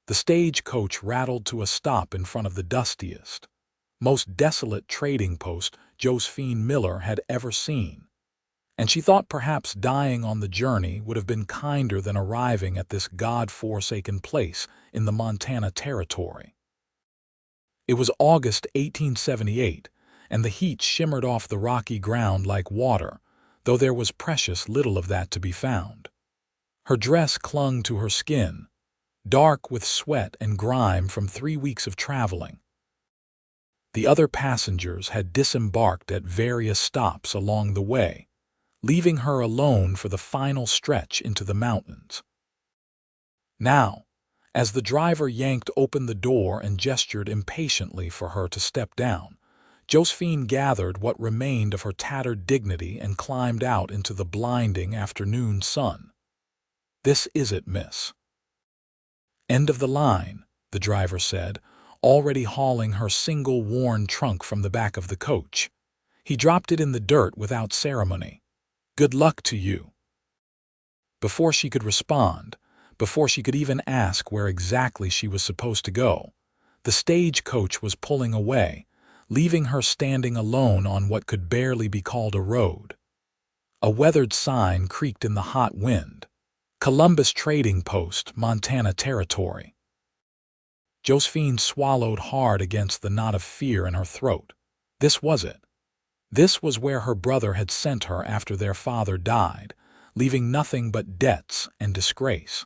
The stagecoach rattled to a stop in front of the dustiest, most desolate trading post Josephine Miller had ever seen, and she thought perhaps dying on the journey would have been kinder than arriving at this God-forsaken place in the Montana Territory. It was August 1878, and the heat shimmered off the rocky ground like water, though there was precious little of that to be found. Her dress clung to her skin, dark with sweat and grime from 3 weeks of traveling. The other passengers had disembarked at various stops along the way, leaving her alone for the final stretch into the mountains. Now, as the driver yanked open the door and gestured impatiently for her to step down, Josephine gathered what remained of her tattered dignity and climbed out into the blinding afternoon sun. "This is it, miss." "End of the line," the driver said, already hauling her single worn trunk from the back of the coach. He dropped it in the dirt without ceremony. "Good luck to you." Before she could respond, before she could even ask where exactly she was supposed to go, the stagecoach was pulling away, leaving her standing alone on what could barely be called a road. A weathered sign creaked in the hot wind. "Columbus Trading Post, Montana Territory." Josephine swallowed hard against the knot of fear in her throat. This was it. This was where her brother had sent her after their father died, leaving nothing but debts and disgrace.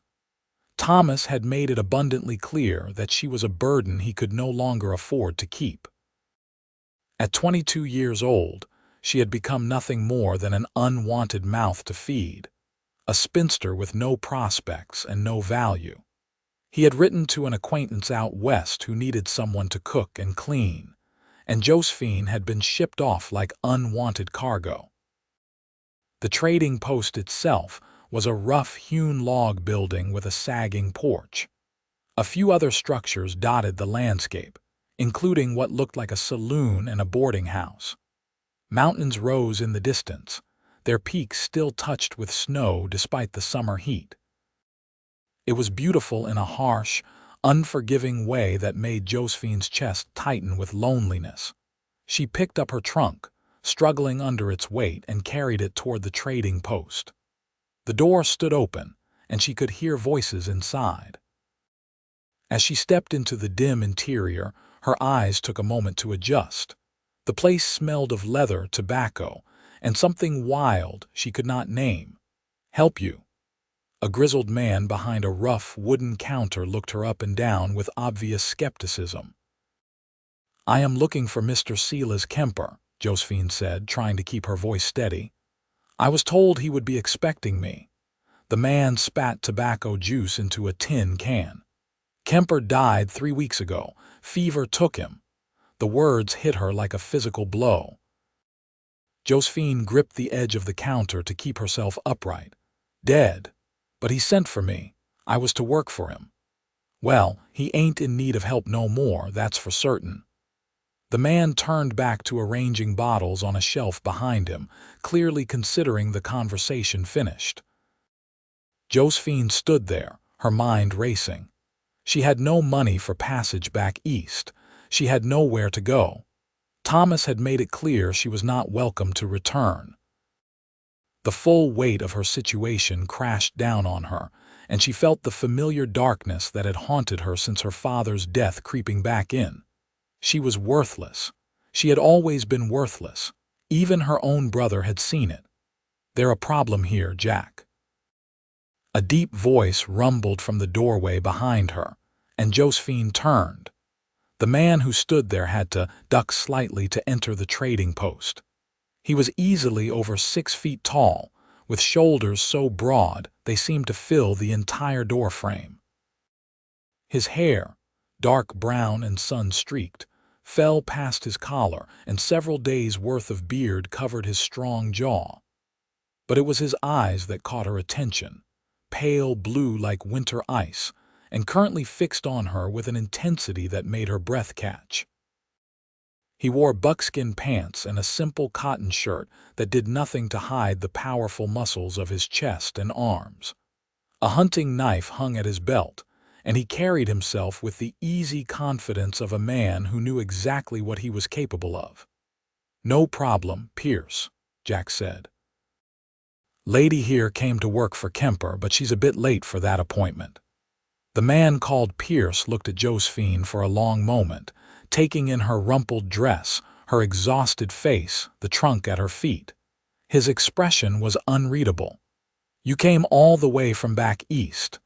Thomas had made it abundantly clear that she was a burden he could no longer afford to keep. At 22 years old, she had become nothing more than an unwanted mouth to feed, a spinster with no prospects and no value. He had written to an acquaintance out west who needed someone to cook and clean, and Josephine had been shipped off like unwanted cargo. The trading post itself was a rough-hewn log building with a sagging porch. A few other structures dotted the landscape, including what looked like a saloon and a boarding house. Mountains rose in the distance, their peaks still touched with snow despite the summer heat. It was beautiful in a harsh, unforgiving way that made Josephine's chest tighten with loneliness. She picked up her trunk, struggling under its weight, and carried it toward the trading post. The door stood open, and she could hear voices inside. As she stepped into the dim interior, her eyes took a moment to adjust. The place smelled of leather, tobacco, and something wild she could not name. "Help you?" A grizzled man behind a rough wooden counter looked her up and down with obvious skepticism. "I am looking for Mr. Silas Kemper," Josephine said, trying to keep her voice steady. "I was told he would be expecting me." The man spat tobacco juice into a tin can. "Kemper died 3 weeks ago. Fever took him." The words hit her like a physical blow. Josephine gripped the edge of the counter to keep herself upright. "Dead. But he sent for me. I was to work for him." "Well, he ain't in need of help no more, that's for certain." The man turned back to arranging bottles on a shelf behind him, clearly considering the conversation finished. Josephine stood there, her mind racing. She had no money for passage back east. She had nowhere to go. Thomas had made it clear she was not welcome to return. The full weight of her situation crashed down on her, and she felt the familiar darkness that had haunted her since her father's death creeping back in. She was worthless. She had always been worthless. Even her own brother had seen it. "There's a problem here, Jack." A deep voice rumbled from the doorway behind her, and Josephine turned. The man who stood there had to duck slightly to enter the trading post. He was easily over 6 feet tall, with shoulders so broad they seemed to fill the entire doorframe. His hair, dark brown and sun-streaked, fell past his collar, and several days' worth of beard covered his strong jaw. But it was his eyes that caught her attention, pale blue like winter ice, and currently fixed on her with an intensity that made her breath catch. He wore buckskin pants and a simple cotton shirt that did nothing to hide the powerful muscles of his chest and arms. A hunting knife hung at his belt, and he carried himself with the easy confidence of a man who knew exactly what he was capable of. "No problem, Pierce," Jack said. "Lady here came to work for Kemper, but she's a bit late for that appointment." The man called Pierce looked at Josephine for a long moment, taking in her rumpled dress, her exhausted face, the trunk at her feet. His expression was unreadable. "You came all the way from back east."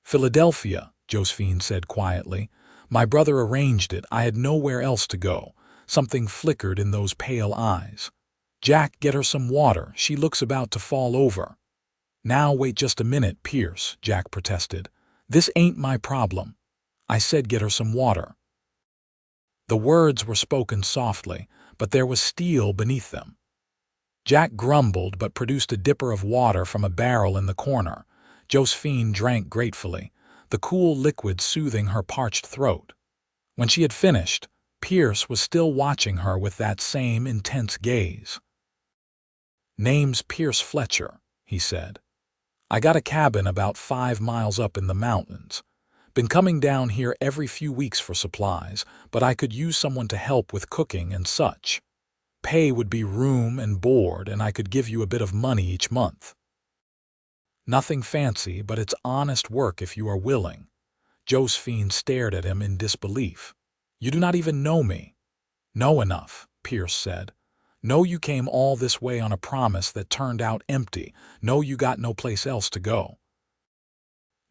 "Philadelphia," Josephine said quietly. "My brother arranged it. I had nowhere else to go." Something flickered in those pale eyes. "Jack, get her some water. She looks about to fall over." "Now wait just a minute, Pierce," Jack protested. "This ain't my problem. I said get her some water." The words were spoken softly, but there was steel beneath them. Jack grumbled but produced a dipper of water from a barrel in the corner. Josephine drank gratefully, the cool liquid soothing her parched throat. When she had finished, Pierce was still watching her with that same intense gaze. "Name's Pierce Fletcher," he said. "I got a cabin about 5 miles up in the mountains. Been coming down here every few weeks for supplies, but I could use someone to help with cooking and such. Pay would be room and board, and I could give you a bit of money each month. Nothing fancy, but it's honest work if you are willing." Josephine stared at him in disbelief. "You do not even know me." "Know enough," Pierce said. "Know you came all this way on a promise that turned out empty. Know you got no place else to go.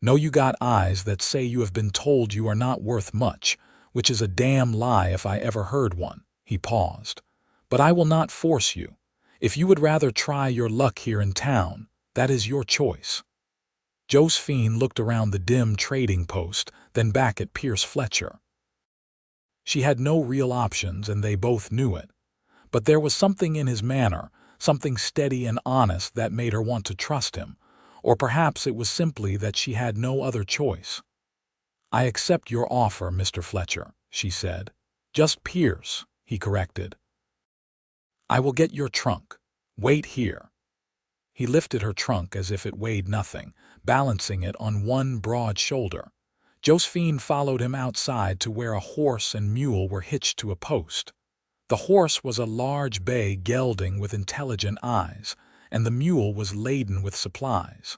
Know you got eyes that say you have been told you are not worth much, which is a damn lie if I ever heard one." He paused. "But I will not force you. If you would rather try your luck here in town, that is your choice." Josephine looked around the dim trading post, then back at Pierce Fletcher. She had no real options, and they both knew it. But there was something in his manner, something steady and honest that made her want to trust him, or perhaps it was simply that she had no other choice. "I accept your offer, Mr. Fletcher," she said. "Just Pierce," he corrected. "I will get your trunk. Wait here." He lifted her trunk as if it weighed nothing, balancing it on one broad shoulder. Josephine followed him outside to where a horse and mule were hitched to a post. The horse was a large bay gelding with intelligent eyes, and the mule was laden with supplies.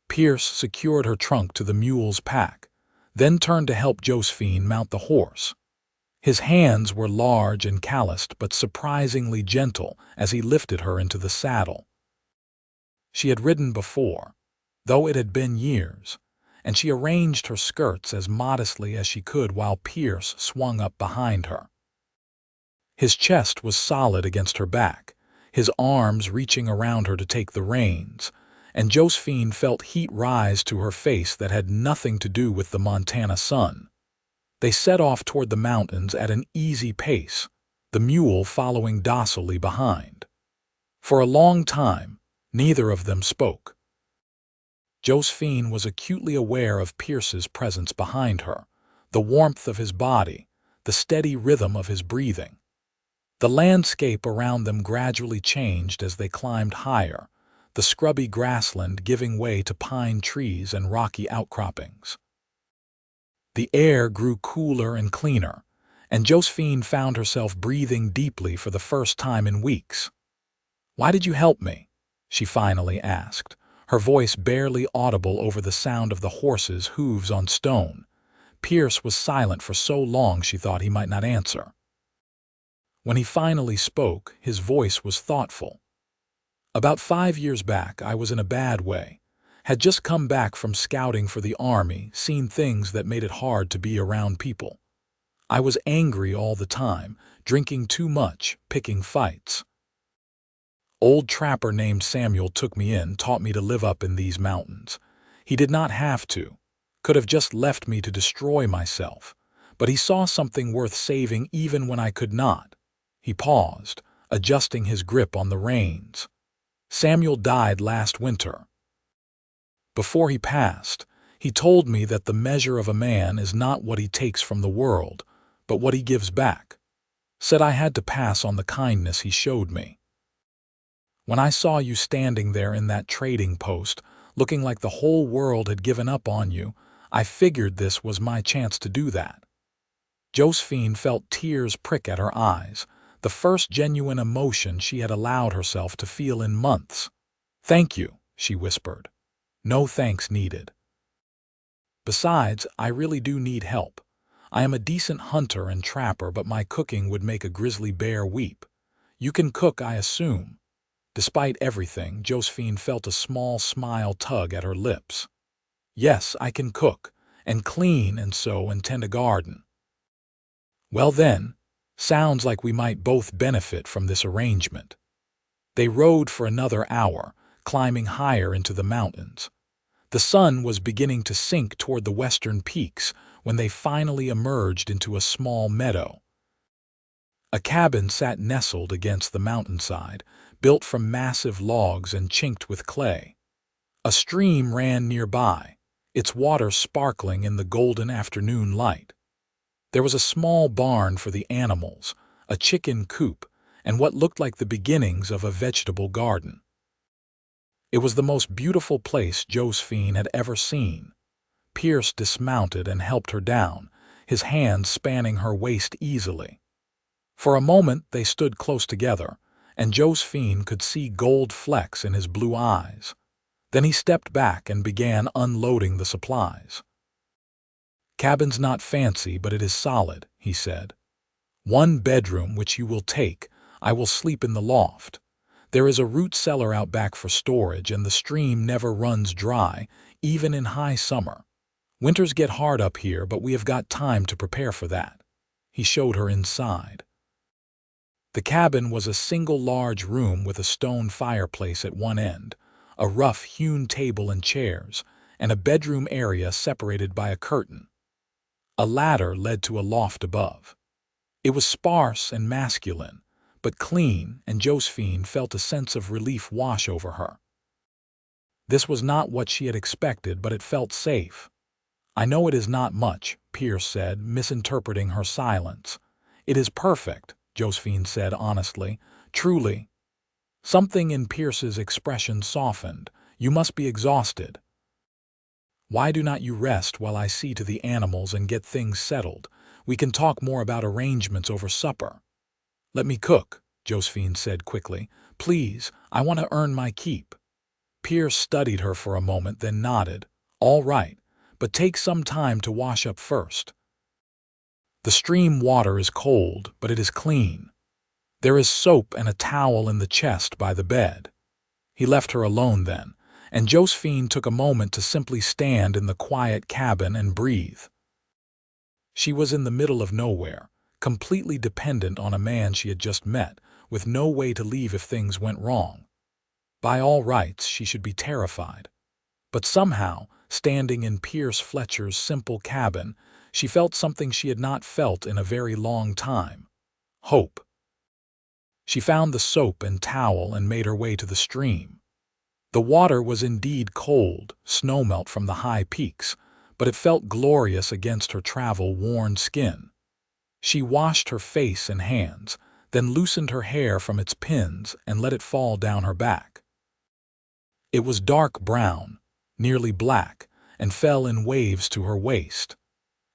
Pierce secured her trunk to the mule's pack, then turned to help Josephine mount the horse. His hands were large and calloused but surprisingly gentle as he lifted her into the saddle. She had ridden before, though it had been years, and she arranged her skirts as modestly as she could while Pierce swung up behind her. His chest was solid against her back, his arms reaching around her to take the reins, and Josephine felt heat rise to her face that had nothing to do with the Montana sun. They set off toward the mountains at an easy pace, the mule following docilely behind. For a long time, neither of them spoke. Josephine was acutely aware of Pierce's presence behind her, the warmth of his body, the steady rhythm of his breathing. The landscape around them gradually changed as they climbed higher, the scrubby grassland giving way to pine trees and rocky outcroppings. The air grew cooler and cleaner, and Josephine found herself breathing deeply for the first time in weeks. "Why did you help me?" she finally asked, her voice barely audible over the sound of the horse's hooves on stone. Pierce was silent for so long she thought he might not answer. When he finally spoke, his voice was thoughtful. "About 5 years back, I was in a bad way. Had just come back from scouting for the army, seen things that made it hard to be around people. I was angry all the time, drinking too much, picking fights. Old trapper named Samuel took me in, taught me to live up in these mountains. He did not have to, could have just left me to destroy myself, but he saw something worth saving even when I could not." He paused, adjusting his grip on the reins. "Samuel died last winter. Before he passed, he told me that the measure of a man is not what he takes from the world, but what he gives back. Said I had to pass on the kindness he showed me. When I saw you standing there in that trading post, looking like the whole world had given up on you. I figured this was my chance to do that." Josephine felt tears prick at her eyes, the first genuine emotion she had allowed herself to feel in months. "Thank you," she whispered. "No thanks needed. Besides, I really do need help. I am a decent hunter and trapper, but my cooking would make a grizzly bear weep. You can cook, I assume." Despite everything, Josephine felt a small smile tug at her lips. "Yes, I can cook, and clean and sew and tend a garden." "Well then, sounds like we might both benefit from this arrangement." They rode for another hour, climbing higher into the mountains. The sun was beginning to sink toward the western peaks when they finally emerged into a small meadow. A cabin sat nestled against the mountainside, built from massive logs and chinked with clay. A stream ran nearby, its water sparkling in the golden afternoon light. There was a small barn for the animals, a chicken coop, and what looked like the beginnings of a vegetable garden. It was the most beautiful place Josephine had ever seen. Pierce dismounted and helped her down, his hands spanning her waist easily. For a moment they stood close together, and Josephine could see gold flecks in his blue eyes. Then he stepped back and began unloading the supplies. "Cabin's not fancy, but it is solid," he said. "One bedroom which you will take. I will sleep in the loft. There is a root cellar out back for storage, and the stream never runs dry, even in high summer. Winters get hard up here, but we have got time to prepare for that." He showed her inside. The cabin was a single large room with a stone fireplace at one end, a rough-hewn table and chairs, and a bedroom area separated by a curtain. A ladder led to a loft above. It was sparse and masculine, but clean, and Josephine felt a sense of relief wash over her. This was not what she had expected, but it felt safe. "I know it is not much," Pierce said, misinterpreting her silence. "It is perfect," Josephine said honestly. "Truly." Something in Pierce's expression softened. "You must be exhausted. Why do not you rest while I see to the animals and get things settled? We can talk more about arrangements over supper." "Let me cook," Josephine said quickly. "Please, I want to earn my keep." Pierce studied her for a moment, then nodded. "All right, but take some time to wash up first. The stream water is cold, but it is clean. There is soap and a towel in the chest by the bed." He left her alone then, and Josephine took a moment to simply stand in the quiet cabin and breathe. She was in the middle of nowhere, completely dependent on a man she had just met, with no way to leave if things went wrong. By all rights, she should be terrified. But somehow, standing in Pierce Fletcher's simple cabin, she felt something she had not felt in a very long time: hope. She found the soap and towel and made her way to the stream. The water was indeed cold, snowmelt from the high peaks, but it felt glorious against her travel-worn skin. She washed her face and hands, then loosened her hair from its pins and let it fall down her back. It was dark brown, nearly black, and fell in waves to her waist.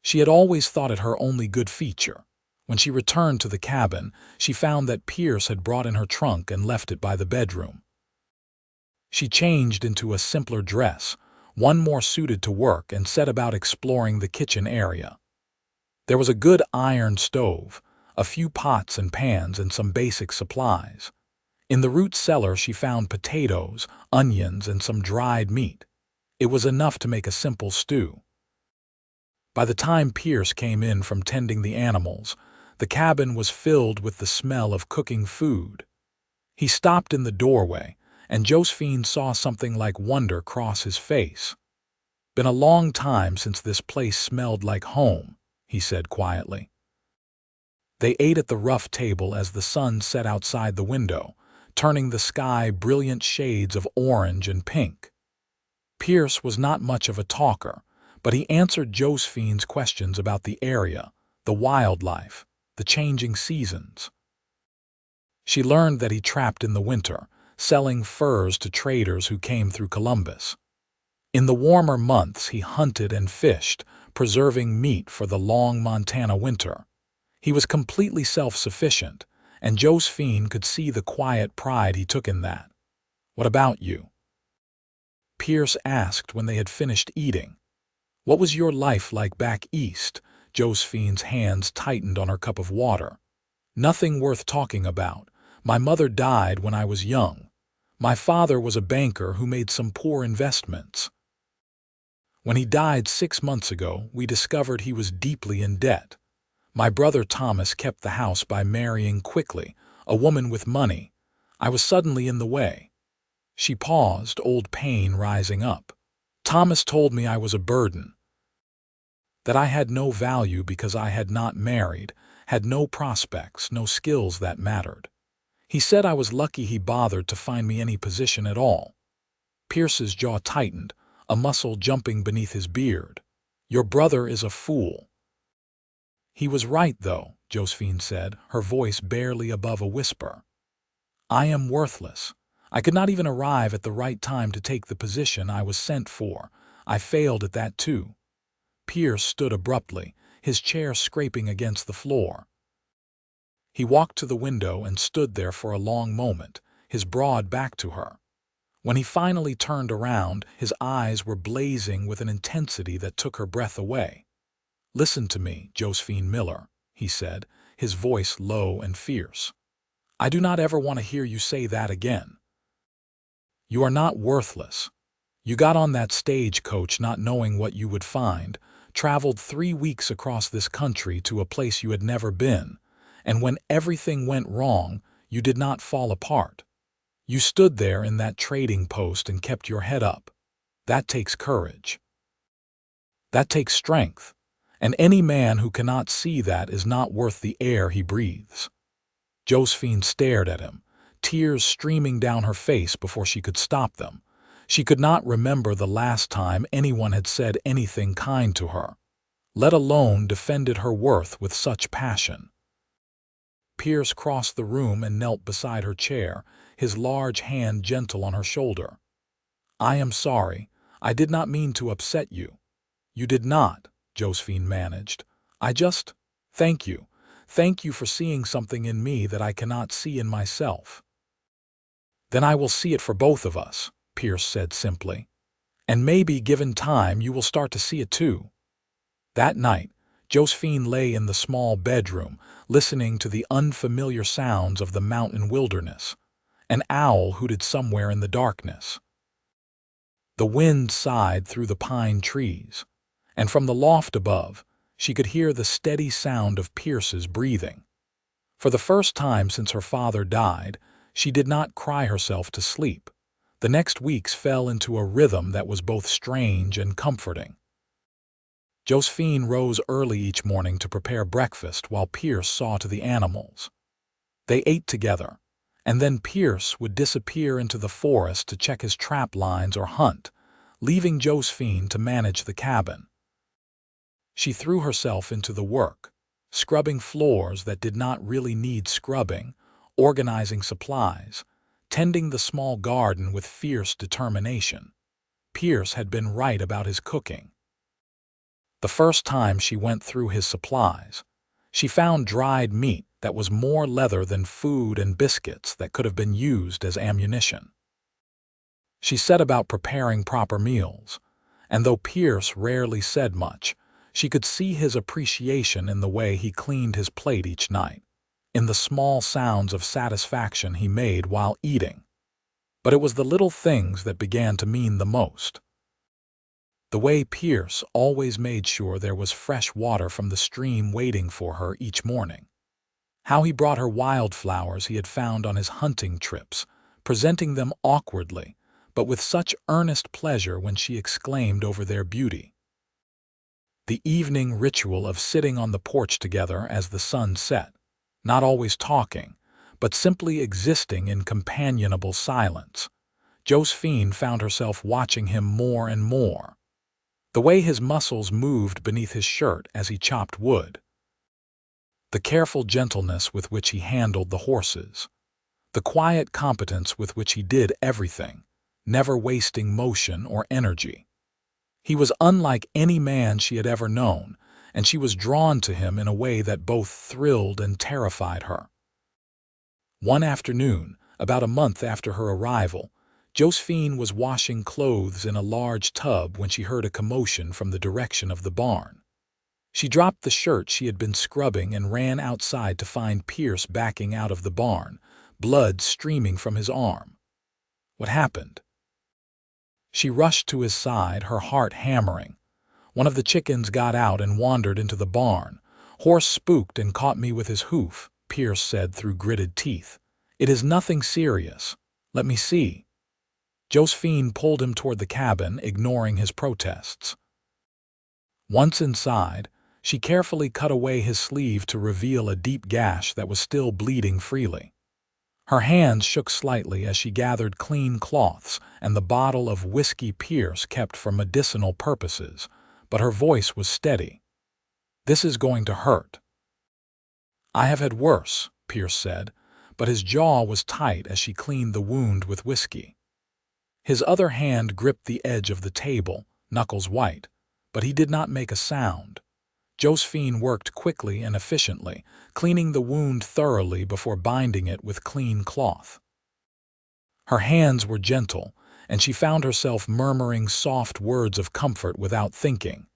She had always thought it her only good feature. When she returned to the cabin, she found that Pierce had brought in her trunk and left it by the bedroom. She changed into a simpler dress, one more suited to work, and set about exploring the kitchen area. There was a good iron stove, a few pots and pans, and some basic supplies. In the root cellar she found potatoes, onions, and some dried meat. It was enough to make a simple stew. By the time Pierce came in from tending the animals, the cabin was filled with the smell of cooking food. He stopped in the doorway, and Josephine saw something like wonder cross his face. "Been a long time since this place smelled like home," he said quietly. They ate at the rough table as the sun set outside the window, turning the sky brilliant shades of orange and pink. Pierce was not much of a talker, but he answered Josephine's questions about the area, the wildlife, the changing seasons. She learned that he trapped in the winter, selling furs to traders who came through Columbus. In the warmer months, he hunted and fished, preserving meat for the long Montana winter. He was completely self-sufficient, and Josephine could see the quiet pride he took in that. "What about you?" Pierce asked when they had finished eating. "What was your life like back east?" Josephine's hands tightened on her cup of water. "Nothing worth talking about. My mother died when I was young. My father was a banker who made some poor investments. When he died 6 months ago, we discovered he was deeply in debt. My brother Thomas kept the house by marrying quickly, a woman with money. I was suddenly in the way." She paused, old pain rising up. "Thomas told me I was a burden, that I had no value because I had not married, had no prospects, no skills that mattered. He said I was lucky he bothered to find me any position at all." Pierce's jaw tightened, a muscle jumping beneath his beard. "Your brother is a fool." "He was right, though," Josephine said, her voice barely above a whisper. "I am worthless. I could not even arrive at the right time to take the position I was sent for. I failed at that too." Pierce stood abruptly, his chair scraping against the floor. He walked to the window and stood there for a long moment, his broad back to her. When he finally turned around, his eyes were blazing with an intensity that took her breath away. "Listen to me, Josephine Miller," he said, his voice low and fierce. "I do not ever want to hear you say that again. You are not worthless. You got on that stagecoach not knowing what you would find, traveled 3 weeks across this country to a place you had never been, and when everything went wrong, you did not fall apart. You stood there in that trading post and kept your head up. That takes courage. That takes strength. And any man who cannot see that is not worth the air he breathes." Josephine stared at him, tears streaming down her face before she could stop them. She could not remember the last time anyone had said anything kind to her, let alone defended her worth with such passion. Pierce crossed the room and knelt beside her chair, his large hand gentle on her shoulder. "I am sorry. I did not mean to upset you." "You did not," Josephine managed. "I just... thank you. Thank you for seeing something in me that I cannot see in myself." "Then I will see it for both of us," Pierce said simply. "And maybe, given time, you will start to see it too." That night, Josephine lay in the small bedroom, listening to the unfamiliar sounds of the mountain wilderness. An owl hooted somewhere in the darkness. The wind sighed through the pine trees, and from the loft above, she could hear the steady sound of Pierce's breathing. For the first time since her father died, she did not cry herself to sleep. The next weeks fell into a rhythm that was both strange and comforting. Josephine rose early each morning to prepare breakfast while Pierce saw to the animals. They ate together, and then Pierce would disappear into the forest to check his trap lines or hunt, leaving Josephine to manage the cabin. She threw herself into the work, scrubbing floors that did not really need scrubbing, organizing supplies, tending the small garden with fierce determination. Pierce had been right about his cooking. The first time she went through his supplies, she found dried meat that was more leather than food and biscuits that could have been used as ammunition. She set about preparing proper meals, and though Pierce rarely said much, she could see his appreciation in the way he cleaned his plate each night, in the small sounds of satisfaction he made while eating. But it was the little things that began to mean the most. The way Pierce always made sure there was fresh water from the stream waiting for her each morning. How he brought her wildflowers he had found on his hunting trips, presenting them awkwardly, but with such earnest pleasure when she exclaimed over their beauty. The evening ritual of sitting on the porch together as the sun set, not always talking, but simply existing in companionable silence. Josephine found herself watching him more and more. The way his muscles moved beneath his shirt as he chopped wood. The careful gentleness with which he handled the horses. The quiet competence with which he did everything, never wasting motion or energy. He was unlike any man she had ever known, and she was drawn to him in a way that both thrilled and terrified her. One afternoon, about a month after her arrival, Josephine was washing clothes in a large tub when she heard a commotion from the direction of the barn. She dropped the shirt she had been scrubbing and ran outside to find Pierce backing out of the barn, blood streaming from his arm. What happened? She rushed to his side, her heart hammering. One of the chickens got out and wandered into the barn. Horse spooked and caught me with his hoof, Pierce said through gritted teeth. It is nothing serious. Let me see. Josephine pulled him toward the cabin, ignoring his protests. Once inside, she carefully cut away his sleeve to reveal a deep gash that was still bleeding freely. Her hands shook slightly as she gathered clean cloths and the bottle of whiskey Pierce kept for medicinal purposes, but her voice was steady. This is going to hurt. I have had worse, Pierce said, but his jaw was tight as she cleaned the wound with whiskey. His other hand gripped the edge of the table, knuckles white, but he did not make a sound. Josephine worked quickly and efficiently, cleaning the wound thoroughly before binding it with clean cloth. Her hands were gentle, and she found herself murmuring soft words of comfort without thinking.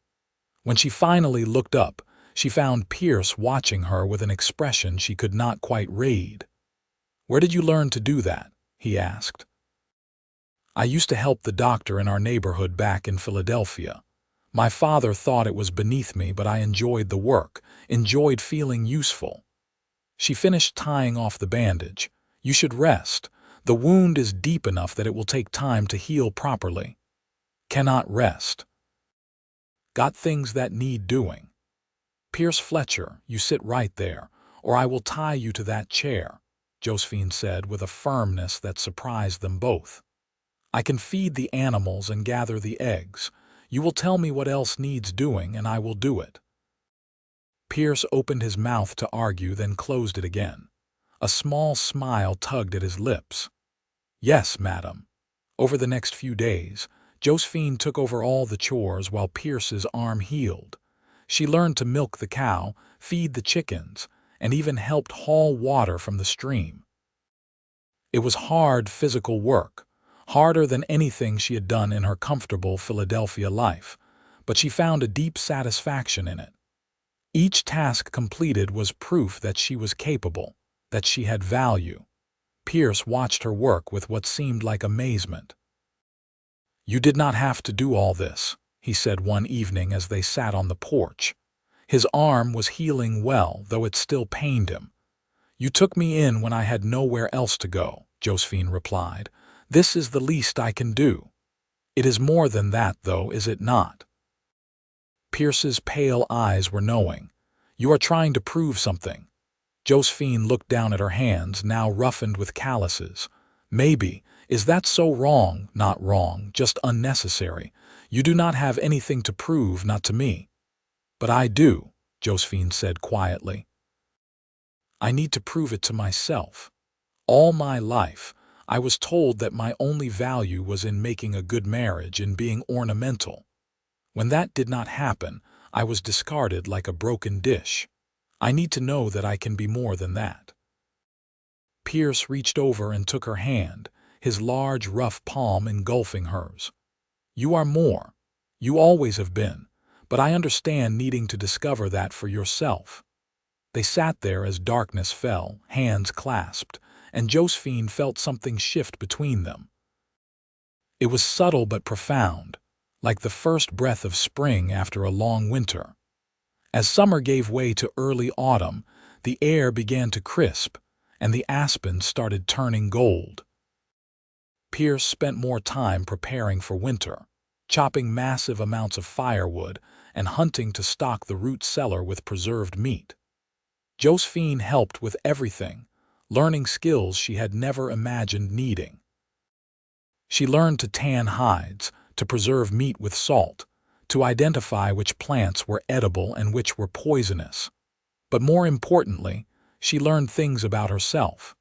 When she finally looked up, she found Pierce watching her with an expression she could not quite read. "Where did you learn to do that?" he asked. "I used to help the doctor in our neighborhood back in Philadelphia. My father thought it was beneath me, but I enjoyed the work, enjoyed feeling useful." She finished tying off the bandage. "You should rest. The wound is deep enough that it will take time to heal properly." "Cannot rest." "Got things that need doing." "Pierce Fletcher, you sit right there, or I will tie you to that chair," Josephine said with a firmness that surprised them both. "I can feed the animals and gather the eggs. You will tell me what else needs doing, and I will do it." Pierce opened his mouth to argue, then closed it again. A small smile tugged at his lips. "Yes, madam." Over the next few days, Josephine took over all the chores while Pierce's arm healed. She learned to milk the cow, feed the chickens, and even helped haul water from the stream. It was hard physical work, harder than anything she had done in her comfortable Philadelphia life, but she found a deep satisfaction in it. Each task completed was proof that she was capable, that she had value. Pierce watched her work with what seemed like amazement. "You did not have to do all this," he said one evening as they sat on the porch. His arm was healing well, though it still pained him. "You took me in when I had nowhere else to go," Josephine replied. "This is the least I can do." "It is more than that, though, is it not?" Pierce's pale eyes were knowing. "You are trying to prove something." Josephine looked down at her hands, now roughened with calluses. "Maybe. Is that so wrong?" "Not wrong, just unnecessary. You do not have anything to prove, not to me." "But I do," Josephine said quietly. "I need to prove it to myself. All my life, I was told that my only value was in making a good marriage, in being ornamental. When that did not happen, I was discarded like a broken dish. I need to know that I can be more than that." Pierce reached over and took her hand, his large, rough palm engulfing hers. "You are more. You always have been, but I understand needing to discover that for yourself." They sat there as darkness fell, hands clasped, and Josephine felt something shift between them. It was subtle but profound, like the first breath of spring after a long winter. As summer gave way to early autumn, the air began to crisp, and the aspens started turning gold. Pierce spent more time preparing for winter, chopping massive amounts of firewood and hunting to stock the root cellar with preserved meat. Josephine helped with everything, learning skills she had never imagined needing. She learned to tan hides, to preserve meat with salt, to identify which plants were edible and which were poisonous. But more importantly, she learned things about herself.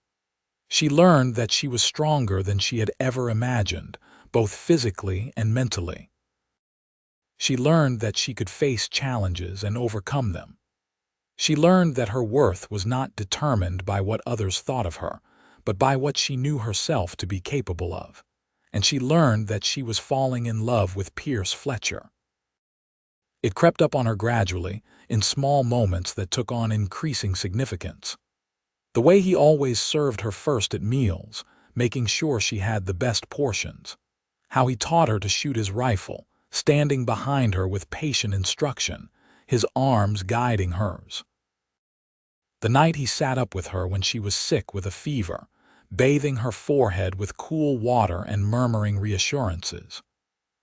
She learned that she was stronger than she had ever imagined, both physically and mentally. She learned that she could face challenges and overcome them. She learned that her worth was not determined by what others thought of her, but by what she knew herself to be capable of. And she learned that she was falling in love with Pierce Fletcher. It crept up on her gradually, in small moments that took on increasing significance. The way he always served her first at meals, making sure she had the best portions. How he taught her to shoot his rifle, standing behind her with patient instruction, his arms guiding hers. The night he sat up with her when she was sick with a fever, bathing her forehead with cool water and murmuring reassurances.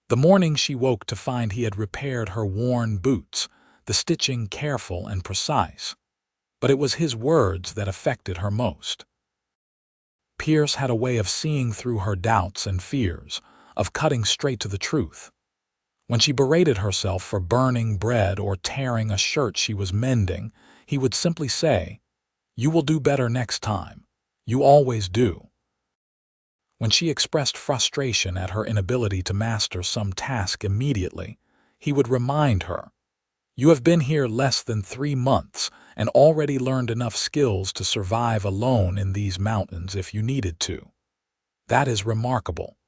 The morning she woke to find he had repaired her worn boots, the stitching careful and precise. But it was his words that affected her most. Pierce had a way of seeing through her doubts and fears, of cutting straight to the truth. When she berated herself for burning bread or tearing a shirt she was mending, he would simply say, "You will do better next time. You always do." When she expressed frustration at her inability to master some task immediately, he would remind her, "You have been here less than 3 months and already learned enough skills to survive alone in these mountains if you needed to. That is remarkable."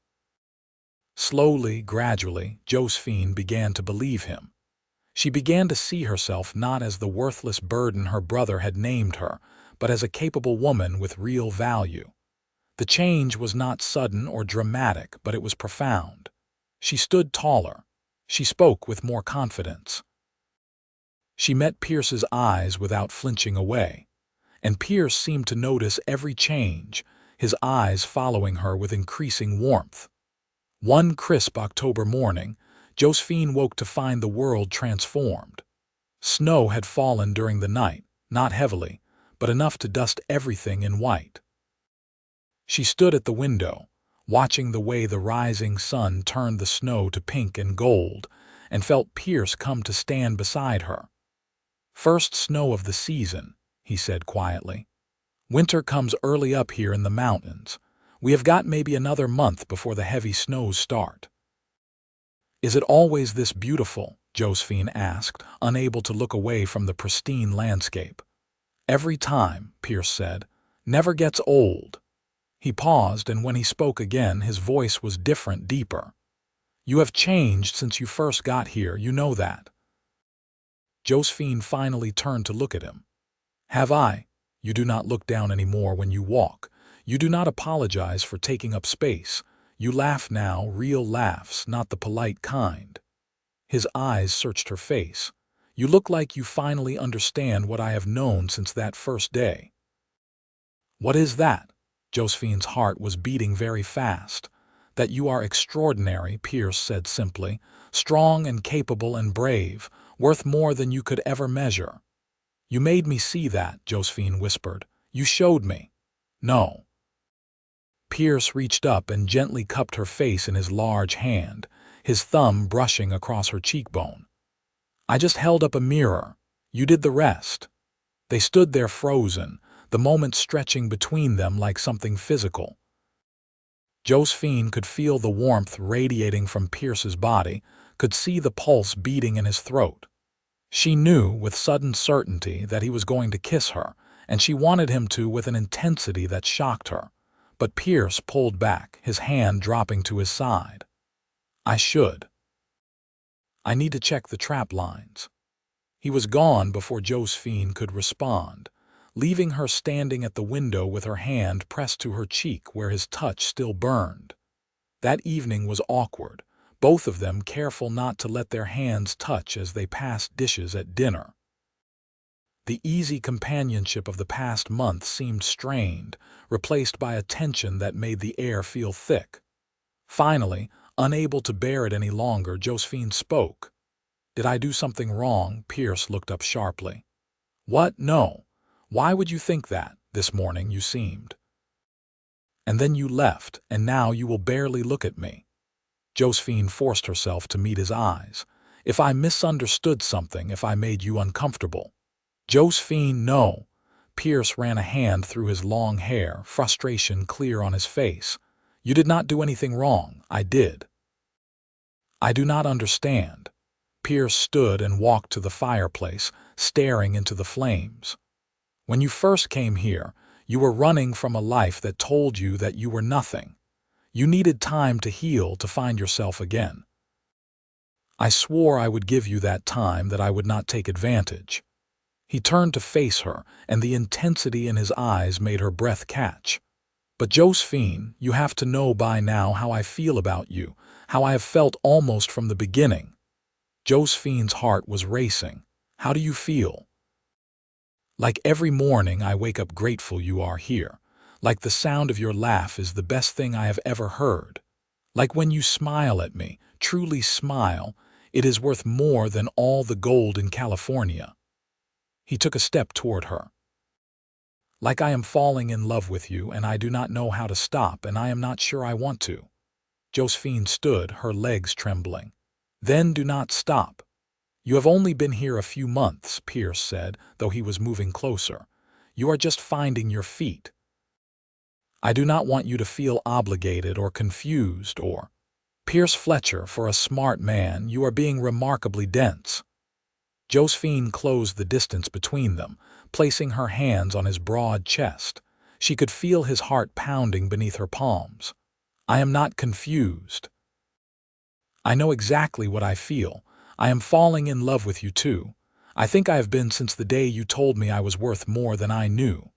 Slowly, gradually, Josephine began to believe him. She began to see herself not as the worthless burden her brother had named her, but as a capable woman with real value. The change was not sudden or dramatic, but it was profound. She stood taller. She spoke with more confidence. She met Pierce's eyes without flinching away, and Pierce seemed to notice every change, his eyes following her with increasing warmth. One crisp October morning, Josephine woke to find the world transformed. Snow had fallen during the night, not heavily, but enough to dust everything in white. She stood at the window, watching the way the rising sun turned the snow to pink and gold, and felt Pierce come to stand beside her. "First snow of the season," he said quietly. "Winter comes early up here in the mountains. We have got maybe another month before the heavy snows start." "Is it always this beautiful?" Josephine asked, unable to look away from the pristine landscape. "Every time," Pierce said. "Never gets old." He paused, and when he spoke again, his voice was different, deeper. "You have changed since you first got here, you know that." Josephine finally turned to look at him. "Have I? You do not look down anymore when you walk. You do not apologize for taking up space. You laugh now, real laughs, not the polite kind." His eyes searched her face. "You look like you finally understand what I have known since that first day." "What is that?" Josephine's heart was beating very fast. "That you are extraordinary," Pierce said simply. "Strong and capable and brave, worth more than you could ever measure." "You made me see that," Josephine whispered. "You showed me." "No." Pierce reached up and gently cupped her face in his large hand, his thumb brushing across her cheekbone. "I just held up a mirror. You did the rest." They stood there frozen, the moment stretching between them like something physical. Josephine could feel the warmth radiating from Pierce's body, could see the pulse beating in his throat. She knew with sudden certainty that he was going to kiss her, and she wanted him to with an intensity that shocked her. But Pierce pulled back, his hand dropping to his side. "I should. I need to check the trap lines." He was gone before Josephine could respond, leaving her standing at the window with her hand pressed to her cheek where his touch still burned. That evening was awkward, both of them careful not to let their hands touch as they passed dishes at dinner. The easy companionship of the past month seemed strained, replaced by a tension that made the air feel thick. Finally, unable to bear it any longer, Josephine spoke. "Did I do something wrong?" Pierce looked up sharply. "What? No. Why would you think that? This morning you seemed. And then you left, and now you will barely look at me." Josephine forced herself to meet his eyes. "If I misunderstood something, if I made you uncomfortable." "Josephine, no." Pierce ran a hand through his long hair, frustration clear on his face. "You did not do anything wrong. I did." "I do not understand." Pierce stood and walked to the fireplace, staring into the flames. When you first came here, you were running from a life that told you that you were nothing. You needed time to heal, to find yourself again. I swore I would give you that time, that I would not take advantage. He turned to face her, and the intensity in his eyes made her breath catch. But Josephine, you have to know by now how I feel about you, how I have felt almost from the beginning. Josephine's heart was racing. How do you feel? Like every morning I wake up grateful you are here. Like the sound of your laugh is the best thing I have ever heard. Like when you smile at me, truly smile, it is worth more than all the gold in California. He took a step toward her. Like I am falling in love with you, and I do not know how to stop, and I am not sure I want to. Josephine stood, her legs trembling. Then do not stop. You have only been here a few months, Pierce said, though he was moving closer. You are just finding your feet. I do not want you to feel obligated or confused or… Pierce Fletcher, for a smart man, you are being remarkably dense. Josephine closed the distance between them, placing her hands on his broad chest. She could feel his heart pounding beneath her palms. I am not confused. I know exactly what I feel. I am falling in love with you too. I think I have been since the day you told me I was worth more than I knew.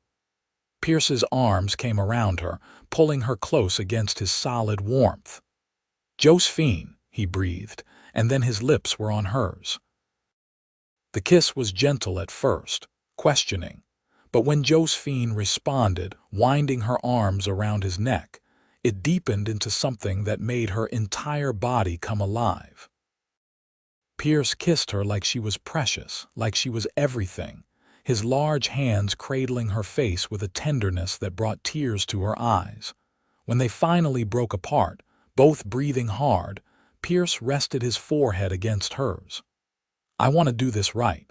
Pierce's arms came around her, pulling her close against his solid warmth. Josephine, he breathed, and then his lips were on hers. The kiss was gentle at first, questioning, but when Josephine responded, winding her arms around his neck, it deepened into something that made her entire body come alive. Pierce kissed her like she was precious, like she was everything, his large hands cradling her face with a tenderness that brought tears to her eyes. When they finally broke apart, both breathing hard, Pierce rested his forehead against hers. I want to do this right.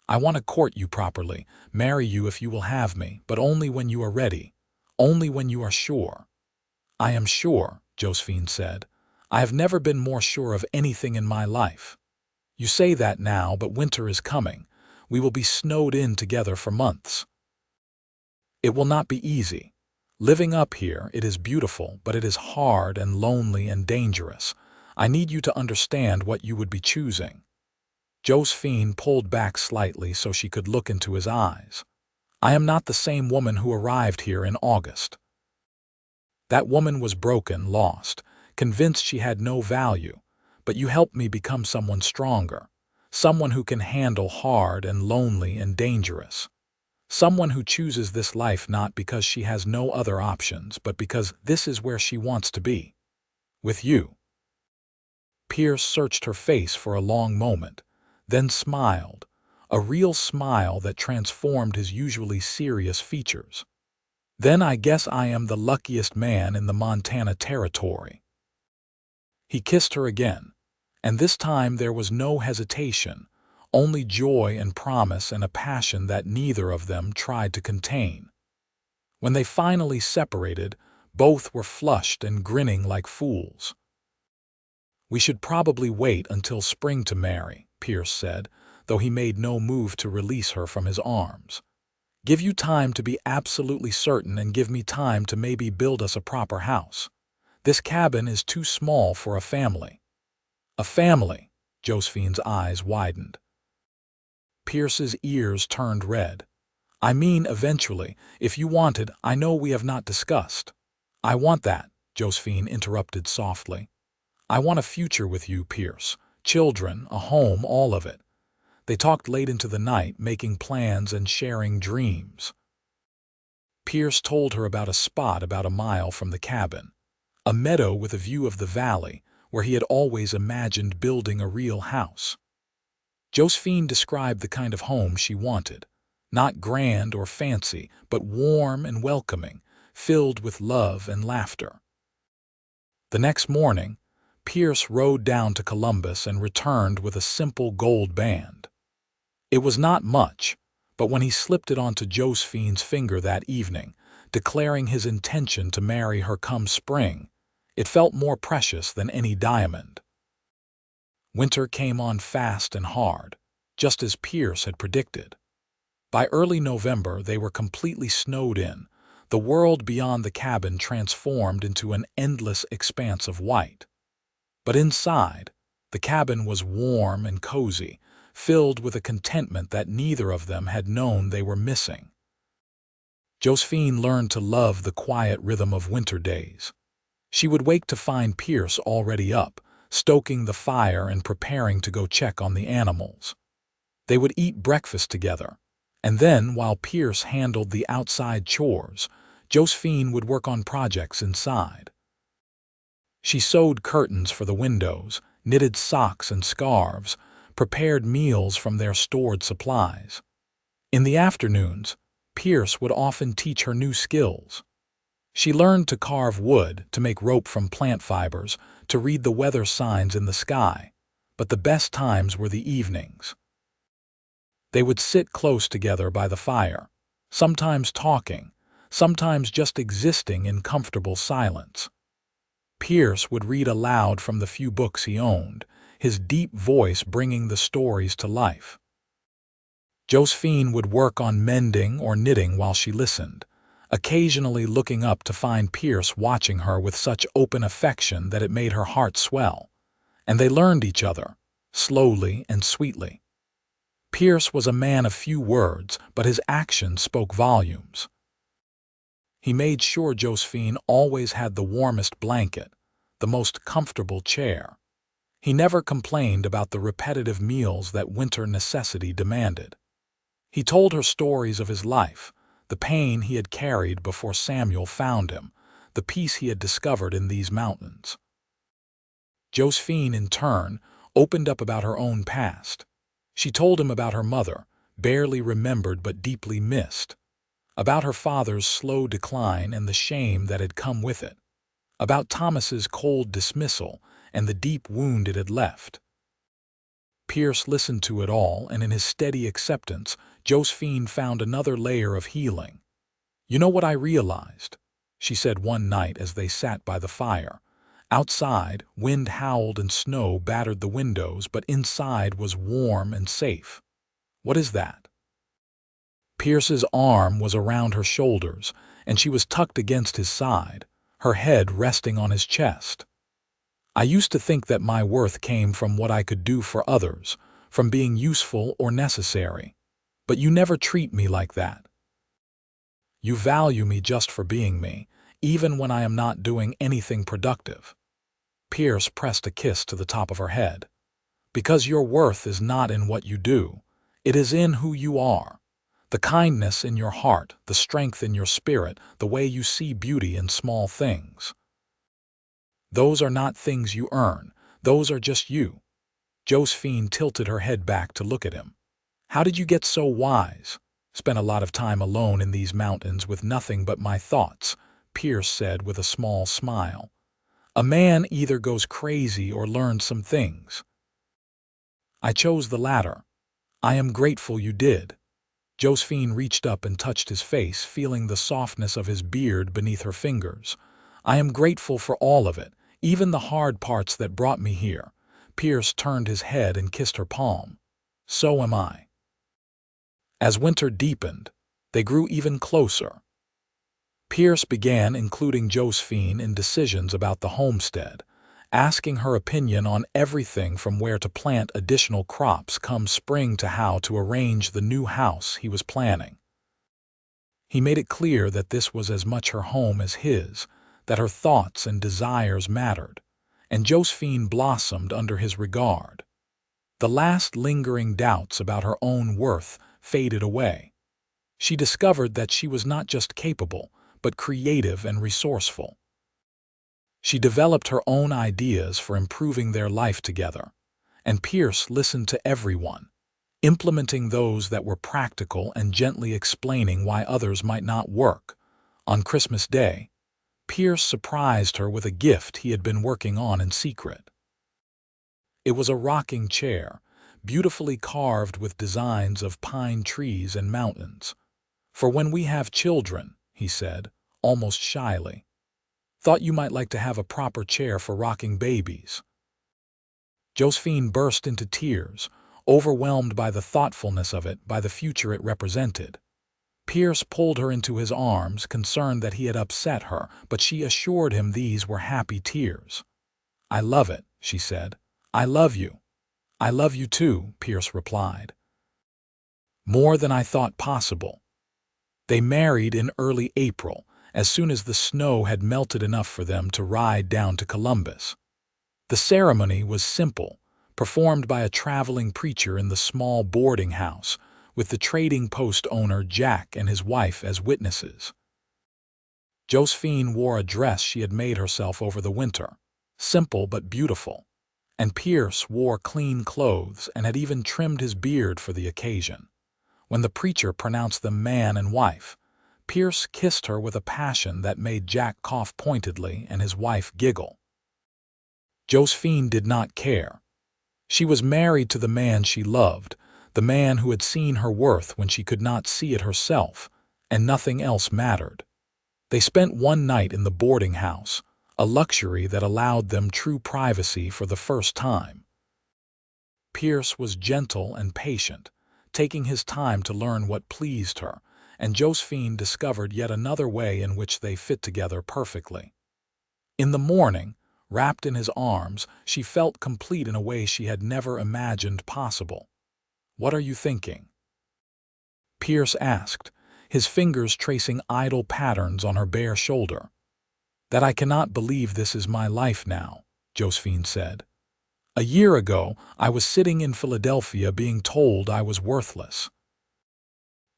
I want to court you properly, marry you if you will have me, but only when you are ready, only when you are sure. I am sure, Josephine said. I have never been more sure of anything in my life. You say that now, but winter is coming. We will be snowed in together for months. It will not be easy. Living up here, it is beautiful, but it is hard and lonely and dangerous. I need you to understand what you would be choosing. Josephine pulled back slightly so she could look into his eyes. I am not the same woman who arrived here in August. That woman was broken, lost, convinced she had no value, but you helped me become someone stronger, someone who can handle hard and lonely and dangerous, someone who chooses this life not because she has no other options, but because this is where she wants to be. With you. Pierce searched her face for a long moment, then smiled, a real smile that transformed his usually serious features. Then I guess I am the luckiest man in the Montana Territory. He kissed her again, and this time there was no hesitation, only joy and promise and a passion that neither of them tried to contain. When they finally separated, both were flushed and grinning like fools. We should probably wait until spring to marry, Pierce said, though he made no move to release her from his arms. Give you time to be absolutely certain, and give me time to maybe build us a proper house. This cabin is too small for a family. A family? Josephine's eyes widened. Pierce's ears turned red. I mean eventually, if you wanted, I know we have not discussed. I want that, Josephine interrupted softly. I want a future with you, Pierce. Children, a home, all of it. They talked late into the night, making plans and sharing dreams. Pierce told her about a spot about a mile from the cabin, a meadow with a view of the valley, where he had always imagined building a real house. Josephine described the kind of home she wanted, not grand or fancy, but warm and welcoming, filled with love and laughter. The next morning, Pierce rode down to Columbus and returned with a simple gold band. It was not much, but when he slipped it onto Josephine's finger that evening, declaring his intention to marry her come spring, it felt more precious than any diamond. Winter came on fast and hard, just as Pierce had predicted. By early November, they were completely snowed in, the world beyond the cabin transformed into an endless expanse of white. But inside, the cabin was warm and cozy, filled with a contentment that neither of them had known they were missing. Josephine learned to love the quiet rhythm of winter days. She would wake to find Pierce already up, stoking the fire and preparing to go check on the animals. They would eat breakfast together, and then, while Pierce handled the outside chores, Josephine would work on projects inside. She sewed curtains for the windows, knitted socks and scarves, prepared meals from their stored supplies. In the afternoons, Pierce would often teach her new skills. She learned to carve wood, to make rope from plant fibers, to read the weather signs in the sky, but the best times were the evenings. They would sit close together by the fire, sometimes talking, sometimes just existing in comfortable silence. Pierce would read aloud from the few books he owned, his deep voice bringing the stories to life. Josephine would work on mending or knitting while she listened, occasionally looking up to find Pierce watching her with such open affection that it made her heart swell. And they learned each other, slowly and sweetly. Pierce was a man of few words, but his actions spoke volumes. He made sure Josephine always had the warmest blanket, the most comfortable chair. He never complained about the repetitive meals that winter necessity demanded. He told her stories of his life, the pain he had carried before Samuel found him, the peace he had discovered in these mountains. Josephine, in turn, opened up about her own past. She told him about her mother, barely remembered but deeply missed, about her father's slow decline and the shame that had come with it, about Thomas's cold dismissal and the deep wound it had left. Pierce listened to it all, and in his steady acceptance, Josephine found another layer of healing. "You know what I realized?" she said one night as they sat by the fire. Outside, wind howled and snow battered the windows, but inside was warm and safe. "What is that?" Pierce's arm was around her shoulders, and she was tucked against his side, her head resting on his chest. "I used to think that my worth came from what I could do for others, from being useful or necessary. But you never treat me like that. You value me just for being me, even when I am not doing anything productive." Pierce pressed a kiss to the top of her head. "Because your worth is not in what you do. It is in who you are. The kindness in your heart, the strength in your spirit, the way you see beauty in small things. Those are not things you earn. Those are just you." Josephine tilted her head back to look at him. "How did you get so wise?" "Spent a lot of time alone in these mountains with nothing but my thoughts," Pierce said with a small smile. "A man either goes crazy or learns some things. I chose the latter. I am grateful you did." Josephine reached up and touched his face, feeling the softness of his beard beneath her fingers. "I am grateful for all of it, even the hard parts that brought me here." Pierce turned his head and kissed her palm. "So am I." As winter deepened, they grew even closer. Pierce began including Josephine in decisions about the homestead, asking her opinion on everything from where to plant additional crops come spring to how to arrange the new house he was planning. He made it clear that this was as much her home as his, that her thoughts and desires mattered, and Josephine blossomed under his regard. The last lingering doubts about her own worth faded away. She discovered that she was not just capable, but creative and resourceful. She developed her own ideas for improving their life together, and Pierce listened to everyone, implementing those that were practical and gently explaining why others might not work. On Christmas Day, Pierce surprised her with a gift he had been working on in secret. It was a rocking chair, beautifully carved with designs of pine trees and mountains. "For when we have children," he said, almost shyly. "Thought you might like to have a proper chair for rocking babies." Josephine burst into tears, overwhelmed by the thoughtfulness of it, by the future it represented. Pierce pulled her into his arms, concerned that he had upset her, but she assured him these were happy tears. "I love it," she said. "I love you." "I love you too," Pierce replied. "More than I thought possible." They married in early April, as soon as the snow had melted enough for them to ride down to Columbus. The ceremony was simple, performed by a traveling preacher in the small boarding house, with the trading post owner Jack and his wife as witnesses. Josephine wore a dress she had made herself over the winter, simple but beautiful, and Pierce wore clean clothes and had even trimmed his beard for the occasion. When the preacher pronounced them man and wife, Pierce kissed her with a passion that made Jack cough pointedly and his wife giggle. Josephine did not care. She was married to the man she loved, the man who had seen her worth when she could not see it herself, and nothing else mattered. They spent one night in the boarding house, a luxury that allowed them true privacy for the first time. Pierce was gentle and patient, taking his time to learn what pleased her, and Josephine discovered yet another way in which they fit together perfectly. In the morning, wrapped in his arms, she felt complete in a way she had never imagined possible. "What are you thinking?" Pierce asked, his fingers tracing idle patterns on her bare shoulder. "That I cannot believe this is my life now," Josephine said. "A year ago, I was sitting in Philadelphia being told I was worthless.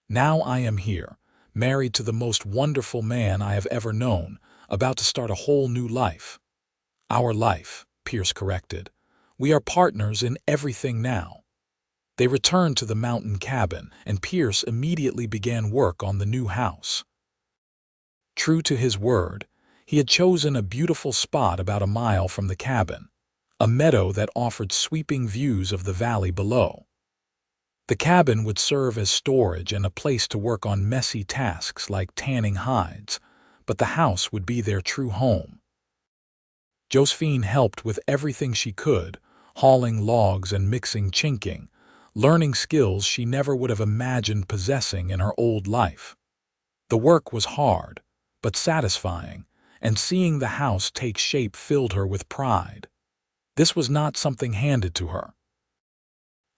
Now I am here, married to the most wonderful man I have ever known, about to start a whole new life." "Our life," Pierce corrected. "We are partners in everything now." They returned to the mountain cabin, and Pierce immediately began work on the new house. True to his word, he had chosen a beautiful spot about a mile from the cabin, a meadow that offered sweeping views of the valley below. The cabin would serve as storage and a place to work on messy tasks like tanning hides, but the house would be their true home. Josephine helped with everything she could, hauling logs and mixing chinking, learning skills she never would have imagined possessing in her old life. The work was hard, but satisfying, and seeing the house take shape filled her with pride. This was not something handed to her.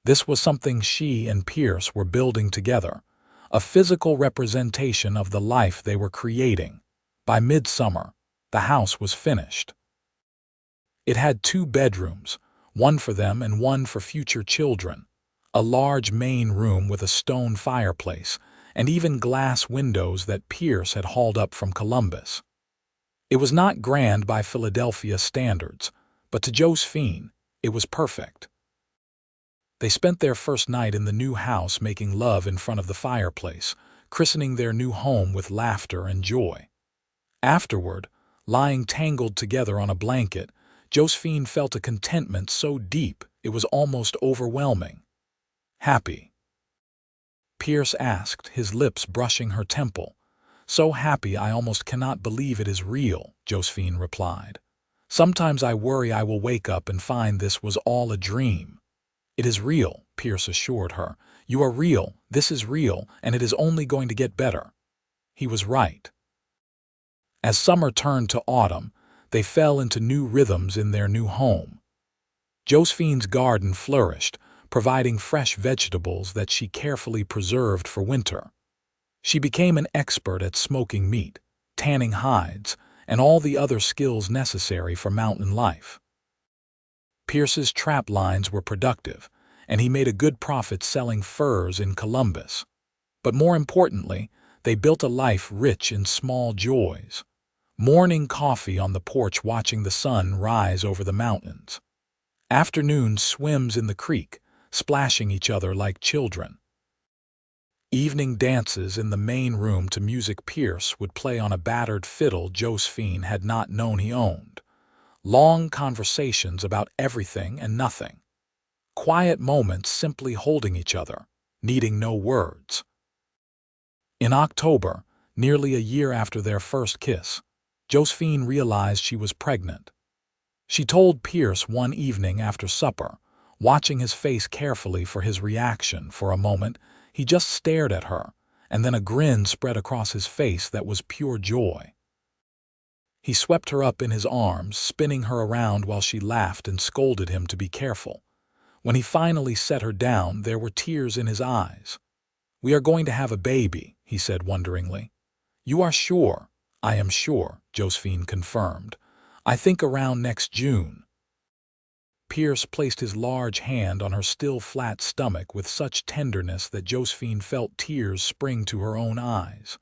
This was something she and Pierce were building together, a physical representation of the life they were creating. By midsummer, the house was finished. It had 2 bedrooms, one for them and one for future children, a large main room with a stone fireplace, and even glass windows that Pierce had hauled up from Columbus. It was not grand by Philadelphia standards, but to Josephine, it was perfect. They spent their first night in the new house making love in front of the fireplace, christening their new home with laughter and joy. Afterward, lying tangled together on a blanket, Josephine felt a contentment so deep it was almost overwhelming. "Happy?" Pierce asked, his lips brushing her temple. "So happy I almost cannot believe it is real," Josephine replied. "Sometimes I worry I will wake up and find this was all a dream." "It is real," Pierce assured her. "You are real, this is real, and it is only going to get better." He was right. As summer turned to autumn, they fell into new rhythms in their new home. Josephine's garden flourished, providing fresh vegetables that she carefully preserved for winter. She became an expert at smoking meat, tanning hides, and all the other skills necessary for mountain life. Pierce's trap lines were productive, and he made a good profit selling furs in Columbus. But more importantly, they built a life rich in small joys. Morning coffee on the porch watching the sun rise over the mountains. Afternoon swims in the creek, splashing each other like children. Evening dances in the main room to music Pierce would play on a battered fiddle Josephine had not known he owned. Long conversations about everything and nothing. Quiet moments simply holding each other, needing no words. In October, nearly a year after their first kiss, Josephine realized she was pregnant. She told Pierce one evening after supper, watching his face carefully for his reaction. For a moment, he just stared at her, and then a grin spread across his face that was pure joy. He swept her up in his arms, spinning her around while she laughed and scolded him to be careful. When he finally set her down, there were tears in his eyes. "We are going to have a baby," he said wonderingly. "You are sure?" "I am sure," Josephine confirmed. "I think around next June." Pierce placed his large hand on her still flat stomach with such tenderness that Josephine felt tears spring to her own eyes.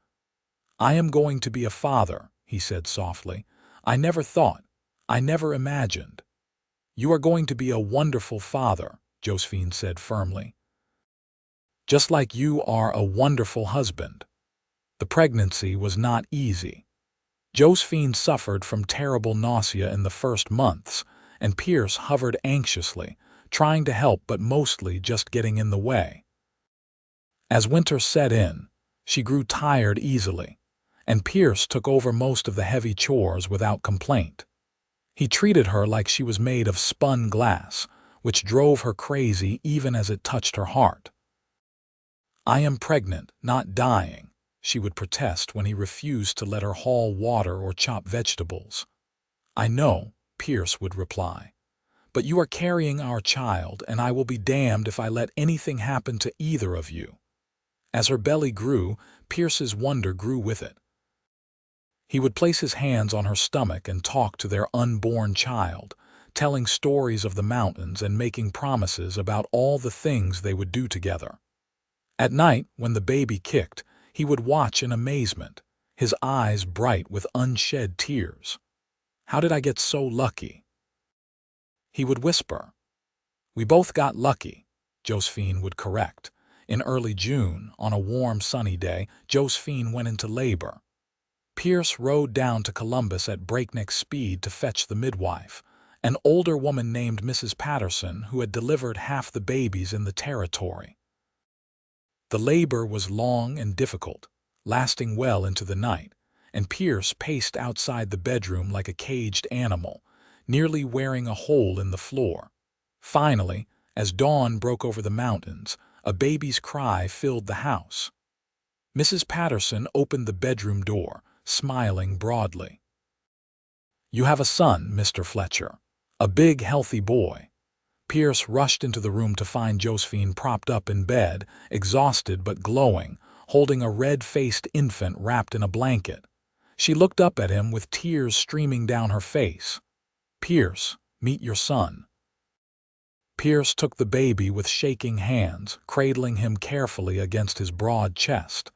"I am going to be a father," he said softly. "I never thought, I never imagined." "You are going to be a wonderful father," Josephine said firmly. "Just like you are a wonderful husband." The pregnancy was not easy. Josephine suffered from terrible nausea in the first months, and Pierce hovered anxiously, trying to help but mostly just getting in the way. As winter set in, she grew tired easily, and Pierce took over most of the heavy chores without complaint. He treated her like she was made of spun glass, which drove her crazy even as it touched her heart. "I am pregnant, not dying," she would protest when he refused to let her haul water or chop vegetables. "I know," Pierce would reply, "but you are carrying our child, and I will be damned if I let anything happen to either of you." As her belly grew, Pierce's wonder grew with it. He would place his hands on her stomach and talk to their unborn child, telling stories of the mountains and making promises about all the things they would do together. At night, when the baby kicked, he would watch in amazement, his eyes bright with unshed tears. "How did I get so lucky?" He would whisper. "We both got lucky," Josephine would correct. In early June, on a warm, sunny day, Josephine went into labor. Pierce rode down to Columbus at breakneck speed to fetch the midwife, an older woman named Mrs. Patterson who had delivered half the babies in the territory. The labor was long and difficult, lasting well into the night, and Pierce paced outside the bedroom like a caged animal, nearly wearing a hole in the floor. Finally, as dawn broke over the mountains, a baby's cry filled the house. Mrs. Patterson opened the bedroom door, smiling broadly. "You have a son, Mr. Fletcher. A big, healthy boy." Pierce rushed into the room to find Josephine propped up in bed, exhausted but glowing, holding a red-faced infant wrapped in a blanket. She looked up at him with tears streaming down her face. "Pierce, meet your son." Pierce took the baby with shaking hands, cradling him carefully against his broad chest.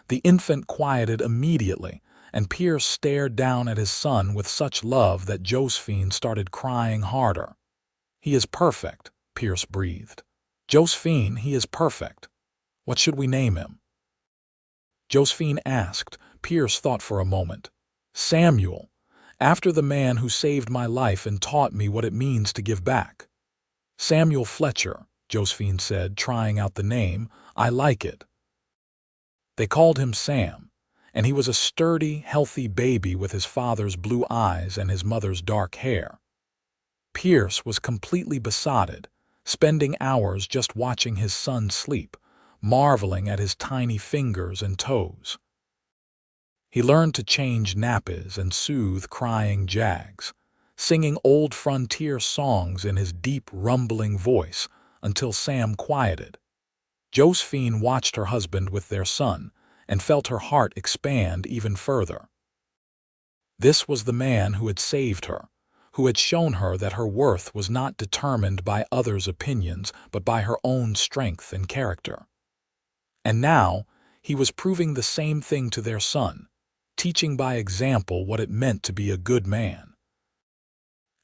The infant quieted immediately, and Pierce stared down at his son with such love that Josephine started crying harder. "He is perfect," Pierce breathed. "Josephine, he is perfect. What should we name him?" Josephine asked. Pierce thought for a moment. "Samuel, after the man who saved my life and taught me what it means to give back." "Samuel Fletcher," Josephine said, trying out the name. "I like it." They called him Sam, and he was a sturdy, healthy baby with his father's blue eyes and his mother's dark hair. Pierce was completely besotted, spending hours just watching his son sleep, marveling at his tiny fingers and toes. He learned to change nappies and soothe crying Jags, singing old frontier songs in his deep, rumbling voice until Sam quieted. Josephine watched her husband with their son and felt her heart expand even further. This was the man who had saved her, who had shown her that her worth was not determined by others' opinions but by her own strength and character. And now he was proving the same thing to their son, teaching by example what it meant to be a good man.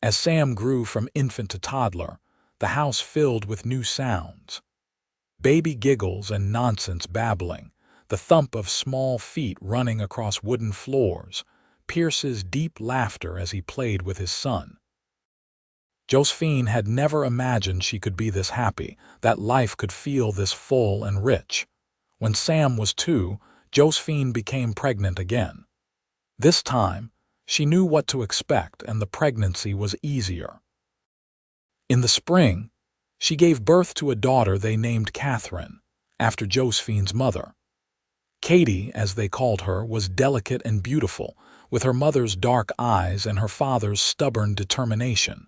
As Sam grew from infant to toddler, the house filled with new sounds. Baby giggles and nonsense babbling, the thump of small feet running across wooden floors, Pierce's deep laughter as he played with his son. Josephine had never imagined she could be this happy, that life could feel this full and rich. When Sam was 2, Josephine became pregnant again. This time, She knew what to expect, and the pregnancy was easier. In the spring, she gave birth to a daughter they named Catherine, after Josephine's mother. Katie, as they called her, was delicate and beautiful, with her mother's dark eyes and her father's stubborn determination.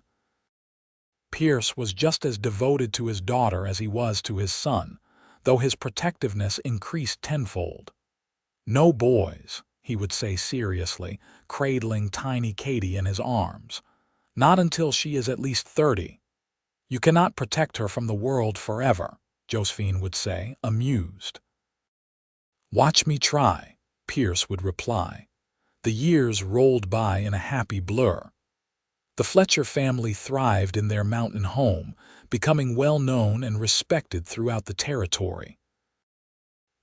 Pierce was just as devoted to his daughter as he was to his son, though his protectiveness increased tenfold. "No boys," he would say seriously, cradling tiny Katie in his arms. "Not until she is at least 30. You cannot protect her from the world forever," Josephine would say, amused. "Watch me try," Pierce would reply. The years rolled by in a happy blur. The Fletcher family thrived in their mountain home, becoming well known and respected throughout the territory.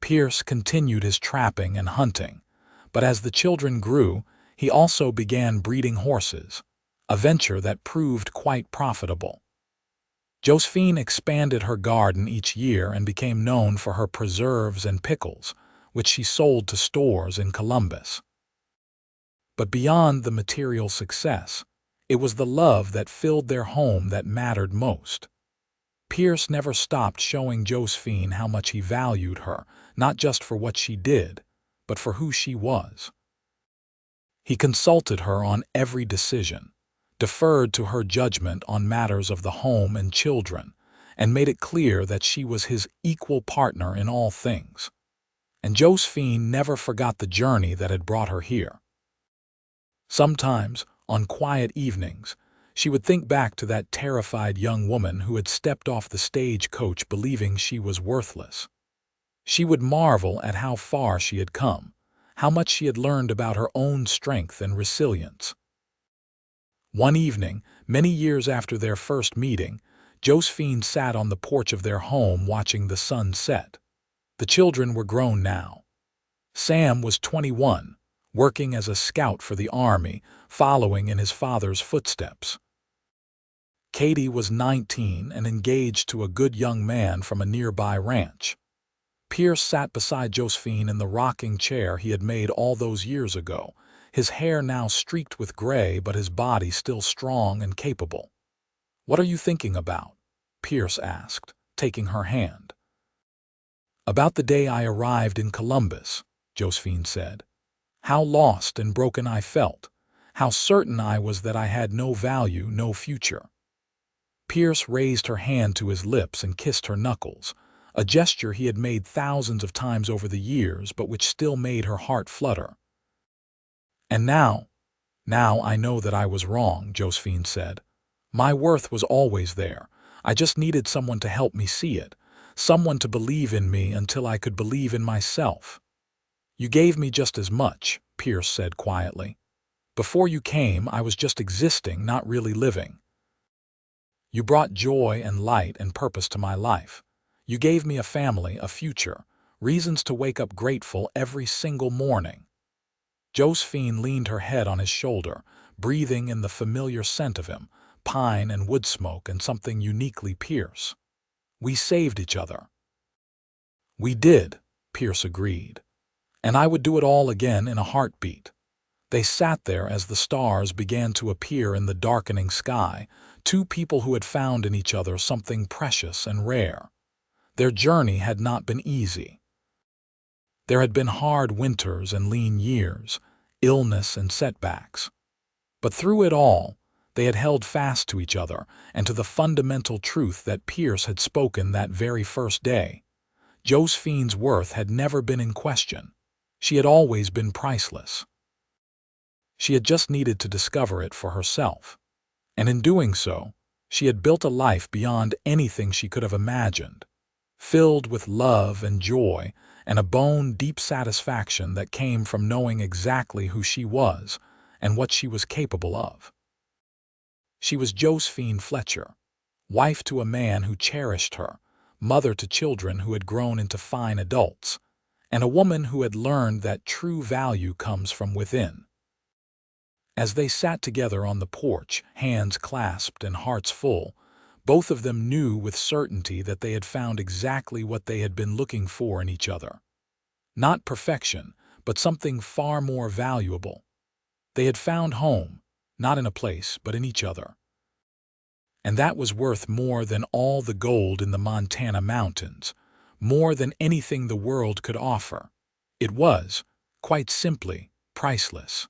Pierce continued his trapping and hunting, but as the children grew, he also began breeding horses, a venture that proved quite profitable. Josephine expanded her garden each year and became known for her preserves and pickles, which she sold to stores in Columbus. But beyond the material success, it was the love that filled their home that mattered most. Pierce never stopped showing Josephine how much he valued her, not just for what she did, but for who she was. He consulted her on every decision, deferred to her judgment on matters of the home and children, and made it clear that she was his equal partner in all things. And Josephine never forgot the journey that had brought her here. Sometimes, on quiet evenings, she would think back to that terrified young woman who had stepped off the stagecoach believing she was worthless. She would marvel at how far she had come, how much she had learned about her own strength and resilience. One evening, many years after their first meeting, Josephine sat on the porch of their home watching the sun set. The children were grown now. Sam was 21, working as a scout for the Army, following in his father's footsteps. Katie was 19 and engaged to a good young man from a nearby ranch. Pierce sat beside Josephine in the rocking chair he had made all those years ago, his hair now streaked with gray but his body still strong and capable. "What are you thinking about?" Pierce asked, taking her hand. "About the day I arrived in Columbus," Josephine said. "How lost and broken I felt, how certain I was that I had no value, no future." Pierce raised her hand to his lips and kissed her knuckles, a gesture he had made thousands of times over the years but which still made her heart flutter. "And now I know that I was wrong," Josephine said. "My worth was always there. I just needed someone to help me see it, someone to believe in me until I could believe in myself." "You gave me just as much," Pierce said quietly. "Before you came, I was just existing, not really living. You brought joy and light and purpose to my life. You gave me a family, a future, reasons to wake up grateful every single morning." Josephine leaned her head on his shoulder, breathing in the familiar scent of him, pine and wood smoke and something uniquely Pierce. "We saved each other." "We did," Pierce agreed. "And I would do it all again in a heartbeat." They sat there as the stars began to appear in the darkening sky, two people who had found in each other something precious and rare. Their journey had not been easy. There had been hard winters and lean years, illness and setbacks. But through it all, they had held fast to each other and to the fundamental truth that Pierce had spoken that very first day. Josephine's worth had never been in question. She had always been priceless. She had just needed to discover it for herself. And in doing so, she had built a life beyond anything she could have imagined, filled with love and joy and a bone-deep satisfaction that came from knowing exactly who she was and what she was capable of. She was Josephine Fletcher, wife to a man who cherished her, mother to children who had grown into fine adults, and a woman who had learned that true value comes from within. As they sat together on the porch, hands clasped and hearts full, both of them knew with certainty that they had found exactly what they had been looking for in each other. Not perfection, but something far more valuable. They had found home, not in a place, but in each other. And that was worth more than all the gold in the Montana mountains, more than anything the world could offer. It was, quite simply, priceless.